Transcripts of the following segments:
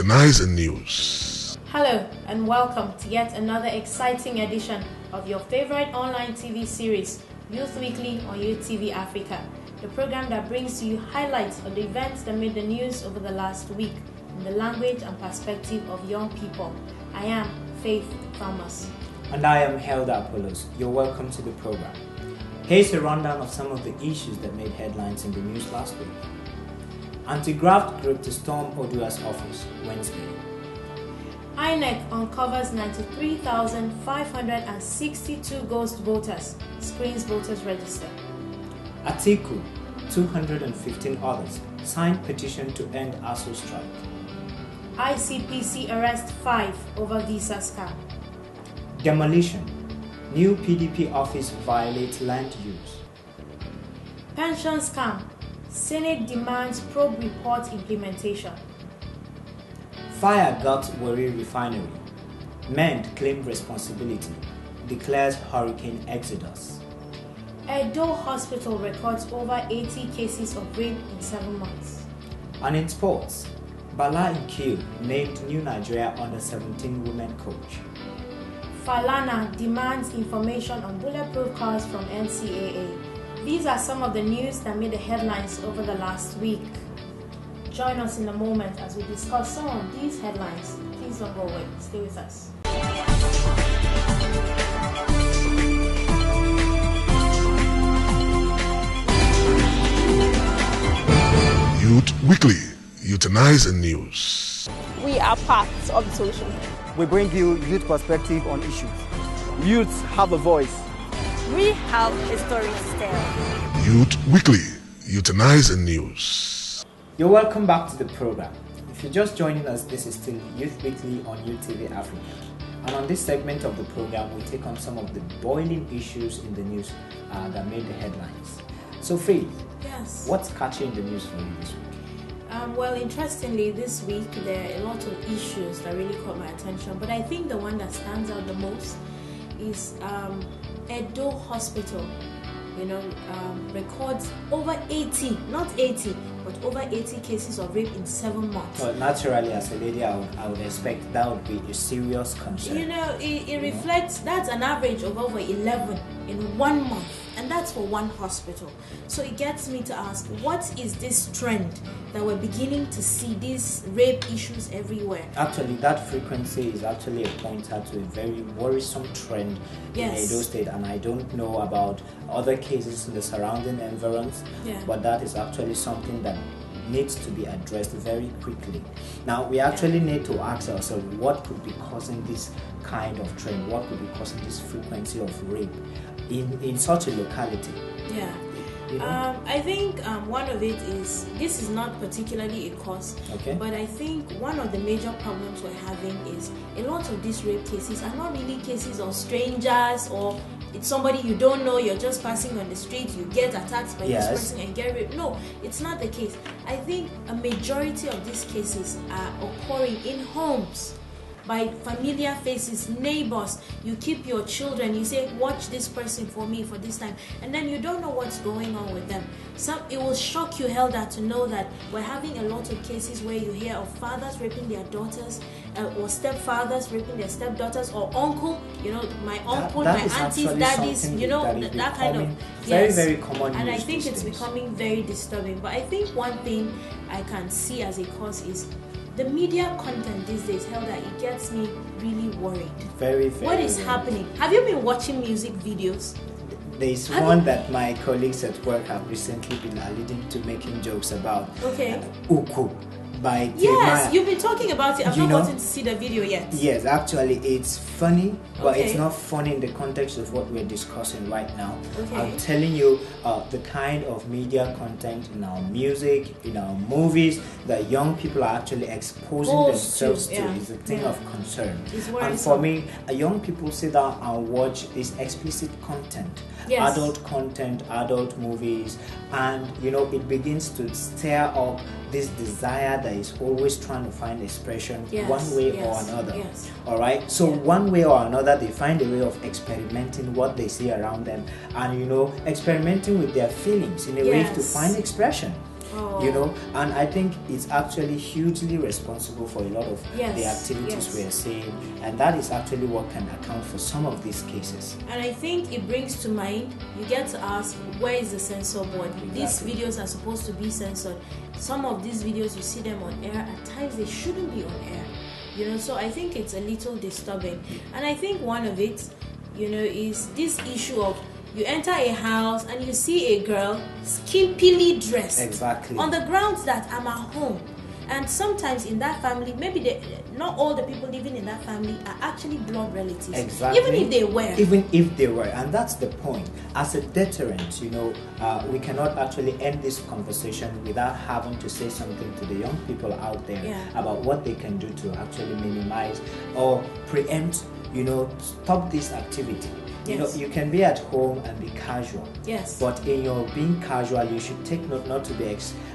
Euthanize News. Hello and welcome to yet another exciting edition of your favorite online TV series, Youth Weekly on Youth TV Africa, the program that brings to you highlights of the events that made the news over the last week in the language and perspective of young people. I am Faith Thomas. And I am Hyelda Apollos. You're welcome to the program. Here's a rundown of some of the issues that made headlines in the news last week. Anti-graft group to storm Odua's office Wednesday. INEC uncovers 93,562 ghost voters, screens voters register. Atiku, 215 others, signed petition to end ASUU Strike. ICPC arrest 5 over visa scam. Demolition, new PDP office violates land use. Pension scam, Senate demands probe report implementation. Fire gut Warri refinery. MEND claim responsibility, declares hurricane exodus. Edo Hospital records over 80 cases of rape in 7 months. And in sports, Bala Ikiu named new Nigeria under-17 women coach. Falana demands information on bulletproof cars from NCAA. These are some of the news that made the headlines over the last week. Join us in a moment as we discuss some of these headlines. Please don't go away. Stay with us. Youth Weekly, Euthanize News. We are part of the solution. We bring you youth perspective on issues. Youths have a voice. We have a story to tell. Youth Weekly, Euthanize News. You're welcome back to the program. If you're just joining us, this is still Youth Weekly on Youth TV Africa. And on this segment of the program, we take on some of the boiling issues in the news that made the headlines. So Faith, Yes. what's catching the news for you this week? Well, interestingly, this week there are a lot of issues that really caught my attention, but I think the one that stands out the most is Edo Hospital. Records over 80, not 80, but over 80 cases of rape in 7 months. Well, naturally, as a lady, I would expect that would be a serious concern. It reflects, that's an average of over 11 in 1 month, and that's for one hospital. So it gets me to ask, what is this trend that we're beginning to see these rape issues everywhere? Actually, that frequency is actually a pointer to a very worrisome trend in Edo State, and I don't know about other cases in the surrounding environs, but that is actually something that needs to be addressed very quickly. Now, we actually need to ask ourselves what could be causing this kind of trend, what could be causing this frequency of rape in such a locality. I think one of it is, this is not particularly a cause, but I think one of the major problems we're having is a lot of these rape cases are not really cases of strangers, or it's somebody you don't know, you're just passing on the street, you get attacked by this person and get raped. No, it's not the case. I think a majority of these cases are occurring in homes, by familiar faces, neighbors. You keep your children, you say, watch this person for me for this time, and then you don't know what's going on with them. It will shock you, Hyelda, to know that we're having a lot of cases where you hear of fathers raping their daughters, or stepfathers raping their stepdaughters, or uncle, my uncle, my aunties, daddies, that kind of very, very common. And I think it's becoming very disturbing. But I think one thing I can see as a cause is the media content these days. Hyelda, it gets me really worried. Very, very. What is happening? Have you been watching music videos? There's one that my colleagues at work have recently been alluding to, making jokes about. Uku by Yes, you've been talking about it. I've not gotten to see the video yet. Yes, actually, it's funny, but it's not funny in the context of what we're discussing right now. I'm telling you, the kind of media content in our music, in our movies, that young people are actually exposing themselves to is a thing of concern. And for me, young people sit down and watch this explicit content, adult content, adult movies, and it begins to stir up this desire that is always trying to find expression one way or another. All right, so one way or another, they find a way of experimenting what they see around them, and experimenting with their feelings in a way to find expression. You know, and I think it's actually hugely responsible for a lot of the activities we're seeing, and that is actually what can account for some of these cases. And I think it brings to mind, you get to ask, where is the censor board? Exactly. These videos are supposed to be censored. Some of these videos, you see them on air, at times they shouldn't be on air. You know, so I think it's a little disturbing. And I think one of it, you know, is this issue of you enter a house and you see a girl skimpily dressed. Exactly. On the grounds that I'm at home. And sometimes in that family, maybe not all the people living in that family are actually blood relatives. Exactly. Even if they were. Even if they were. And that's the point. As a deterrent, you know, we cannot actually end this conversation without having to say something to the young people out there about what they can do to actually minimize or preempt, you know, stop this activity. You know, you can be at home and be casual. Yes. But in your being casual, you should take note not to be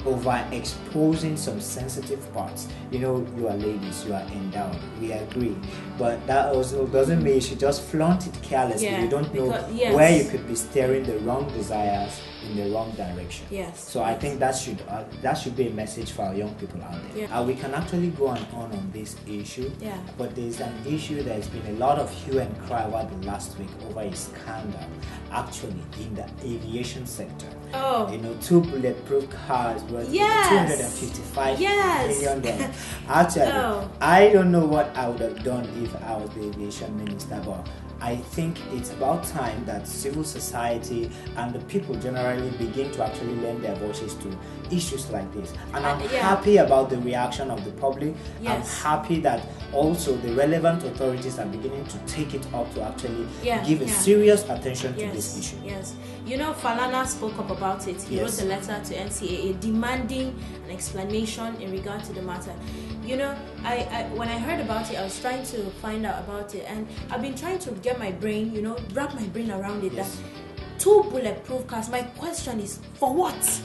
overexposing some sensitive parts. You know, you are ladies, you are endowed. We agree. But that also doesn't mean you should just flaunt it carelessly. You don't know where you could be steering the wrong desires in the wrong direction. Yes. So I think that should be a message for our young people out there. We can actually go on this issue. But there's an issue. There's been a lot of hue and cry over the last week over a scandal, actually, in the aviation sector. You know, 2 bulletproof cars worth $255 million. Actually, I don't know what I would have done if I was the aviation minister, but I think it's about time that civil society and the people generally begin to actually lend their voices to issues like this. And I'm happy about the reaction of the public. I'm happy that also the relevant authorities are beginning to take it up to actually give a serious attention to this issue. Yes. You know, Falana spoke up about it. He wrote a letter to NCAA demanding an explanation in regard to the matter. You know, I when I heard about it, I was trying to find out about it, and I've been trying to get my brain, you know, wrap my brain around it. That 2 bulletproof cars. My question is, for what?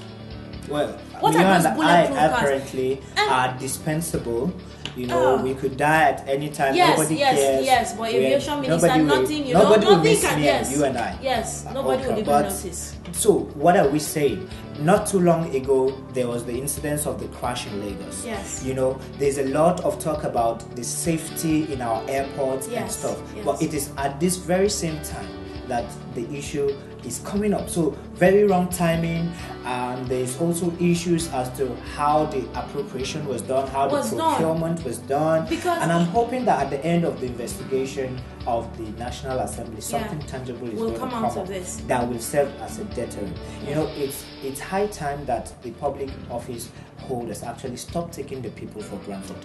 Well, what are those bulletproof cars? Apparently are dispensable. You know, we could die at any time. Nobody cares. Yes, but aviation minister, nothing. You know, nothing can. You and I. Yes, nobody will even notice. So, what are we saying? Not too long ago, there was the incidence of the crash in Lagos. Yes. You know, there's a lot of talk about the safety in our airports and stuff. But it is at this very same time that the issue is coming up. So very wrong timing, and there's also issues as to how the appropriation was done, how the procurement was done. And I'm hoping that at the end of the investigation of the National Assembly, something tangible is going to come out of this that will serve as a deterrent. You know, it's high time that the public office holders actually stop taking the people for granted.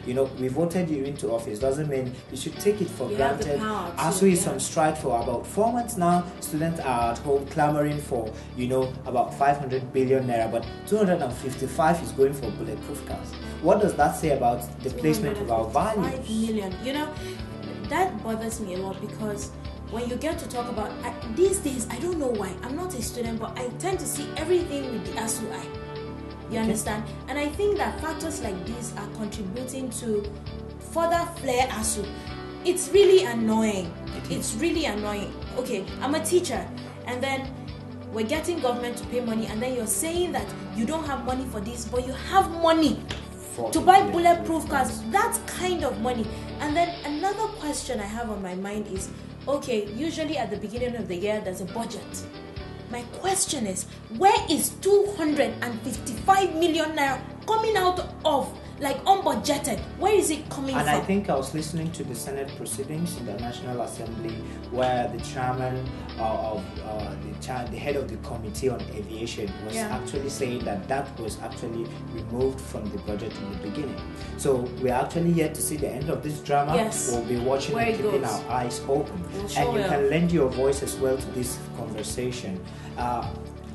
You know, we voted you into office, doesn't mean you should take it for granted. ASUU is on strike for about 4 months now. Students are at home clamoring for, you know, about 500 billion naira, but 255 is going for bulletproof cars. What does that say about the placement of our values? 5 million. You know, that bothers me a lot, because when you get to talk about these days, I don't know why, I'm not a student, but I tend to see everything with the ASUU eye. You understand? And I think that factors like this are contributing to further flare ASUU. It's really annoying. It's really annoying. Okay, I'm a teacher, and then we're getting government to pay money, and then you're saying that you don't have money for this, but you have money to buy bulletproof cars. That kind of money. And then another question I have on my mind is, okay, usually at the beginning of the year there's a budget. My question is, where is 255 million naira coming out of, like unbudgeted? Where is it coming from? And I think I was listening to the Senate proceedings in the National Assembly, where the chairman the head of the Committee on Aviation was actually saying that was actually removed from the budget in the beginning. So we're actually yet to see the end of this drama. We'll be watching and keeping our eyes open. And you can lend your voice as well to this conversation.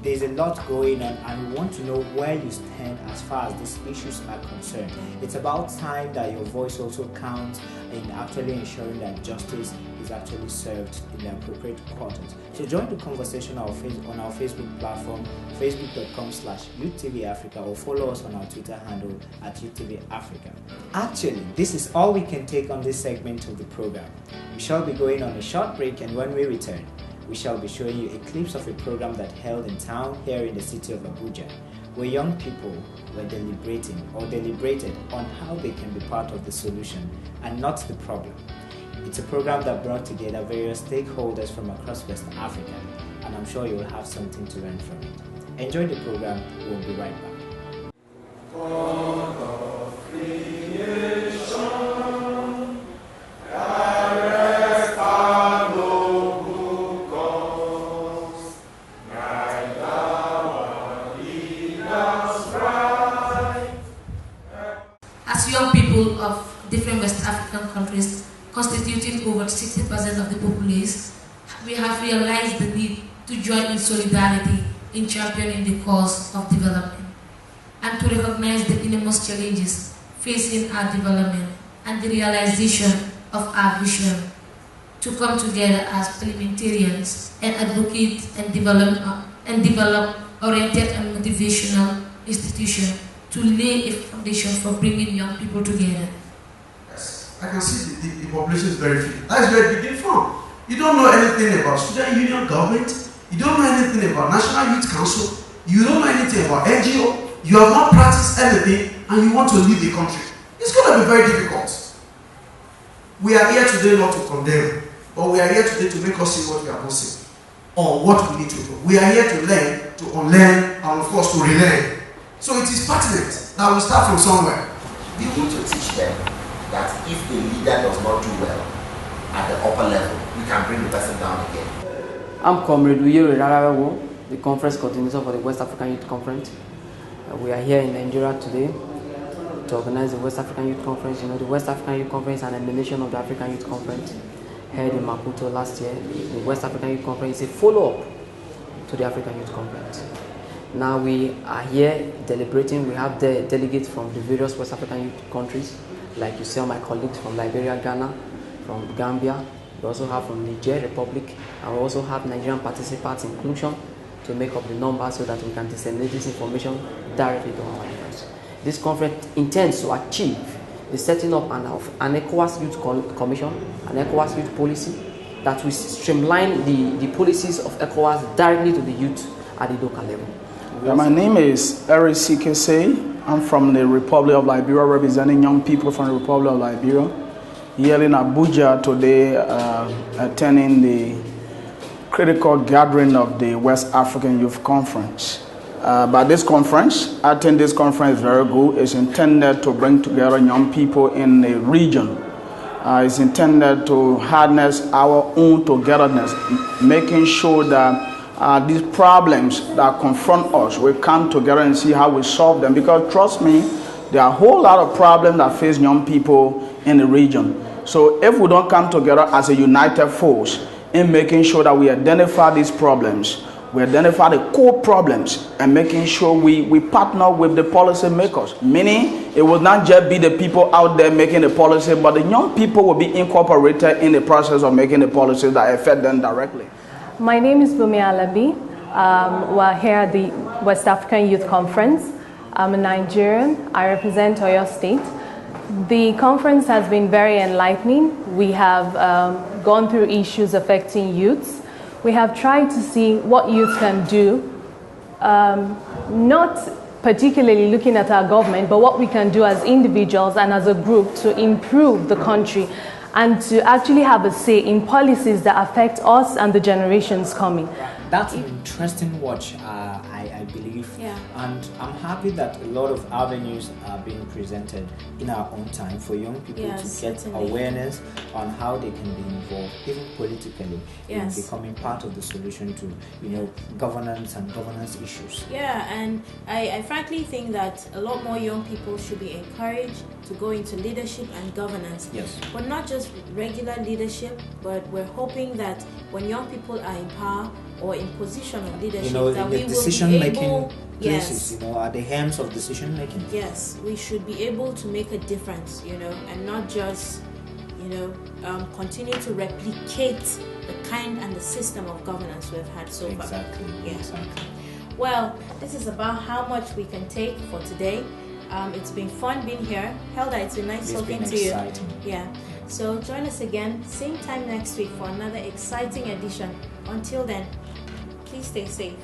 There's a lot going on, and we want to know where you stand as far as these issues are concerned. It's about time that your voice also counts in actually ensuring that justice is actually served in the appropriate quarters. So join the conversation on our Facebook platform, facebook.com/YouthTVAfrica, or follow us on our Twitter handle @YouthTVAfrica. Actually, this is all we can take on this segment of the program. We shall be going on a short break, and when we return, we shall be showing you a clips of a program that held in town here in the city of Abuja. where young people were deliberated on how they can be part of the solution and not the problem. It's a program that brought together various stakeholders from across West Africa, and I'm sure you'll have something to learn from it. Enjoy the program. We'll be right back. As young people of different West African countries, constituting over 60% of the populace, we have realized the need to join in solidarity in championing the cause of development and to recognize the enormous challenges facing our development and the realization of our vision, to come together as parliamentarians and advocate and develop oriented and motivational institutions to lay a foundation for bringing young people together. Yes, I can see the population is very fit. That's where it begins from. You don't know anything about student union government. You don't know anything about National Youth Council. You don't know anything about NGO. You have not practiced anything and you want to lead the country. It's going to be very difficult. We are here today not to condemn, but we are here today to make us see what we are not seeing or what we need to do. We are here to learn, to unlearn, and of course to relearn. So it is pertinent that we start from somewhere. We need to teach them that if the leader does not do well at the upper level, we can bring the person down again. I'm Comrade Uyero Rarawo, the conference coordinator for the West African Youth Conference. We are here in Nigeria today to organize the West African Youth Conference. You know, the West African Youth Conference is an emanation of the African Youth Conference held in Maputo last year. The West African Youth Conference is a follow-up to the African Youth Conference. Now we are here deliberating. We have the delegates from the various West African youth countries, like you see my colleagues from Liberia, Ghana, from Gambia. We also have from Niger Republic, and we also have Nigerian participants inclusion to make up the numbers so that we can disseminate this information directly to our members. This conference intends to achieve the setting up of an ECOWAS Youth Commission, an ECOWAS Youth Policy that will streamline the policies of ECOWAS directly to the youth at the local level. My name is Eric Sikese. I'm from the Republic of Liberia, representing young people from the Republic of Liberia. Here in Abuja today, attending the critical gathering of the West African Youth Conference. But this conference, I think this conference is very good. It's intended to bring together young people in the region. It's intended to harness our own togetherness, making sure that these problems that confront us, we come together and see how we solve them. Because trust me, there are a whole lot of problems that face young people in the region. So if we don't come together as a united force in making sure that we identify these problems, we identify the core problems, and making sure we partner with the policy makers. Meaning, it will not just be the people out there making the policy, but the young people will be incorporated in the process of making the policies that affect them directly. My name is Bumi Alabi. We're here at the West African Youth Conference. I'm a Nigerian. I represent Oyo State. The conference has been very enlightening. We have gone through issues affecting youths. We have tried to see what youth can do, not particularly looking at our government, but what we can do as individuals and as a group to improve the country and to actually have a say in policies that affect us and the generations coming. That's an interesting watch, I believe. Yeah. And I'm happy that a lot of avenues are being presented in our own time for young people to get awareness on how they can be involved, even politically, in becoming part of the solution to, governance and governance issues. Yeah, and I frankly think that a lot more young people should be encouraged to go into leadership and governance. Yes. But not just regular leadership, but we're hoping that when young people are in power or in position of leadership, that we will be able, places, at the helms of decision making. Yes, we should be able to make a difference, and not just, continue to replicate the kind and the system of governance we've had so far. Exactly. Yeah. Exactly. Well, this is about how much we can take for today. It's been fun being here. Hyelda, it's been nice talking to you. Yeah. So join us again, same time next week for another exciting edition. Until then, please stay safe.